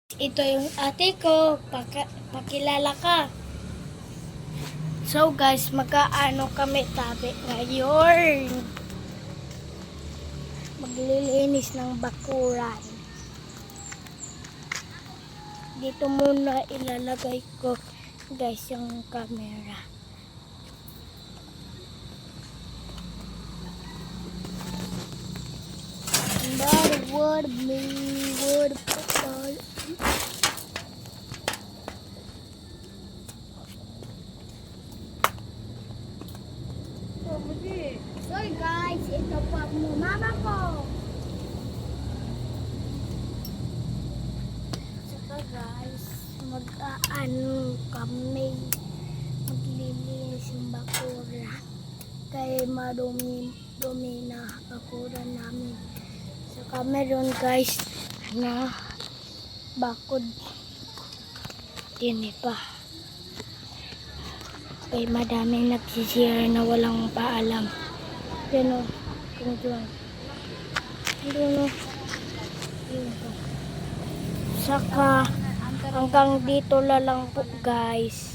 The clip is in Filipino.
Ito yung ate ko, pakilala ka. So guys, magkaano kami tabi ngayon. Maglilinis ng bakuran. Dito muna ilalagay ko guys yung camera. Word me, word all. Sorry guys, ito po ang mama ko. Saka guys, mag-aano kami, maglilinis yung bakura. Kaya madumi na bakura namin. Saka meron guys na bakod din pa. Kaya madaming nagsisira na walang paalam. Yan o, kung dyan. Doon o. Saka hanggang dito lang po guys.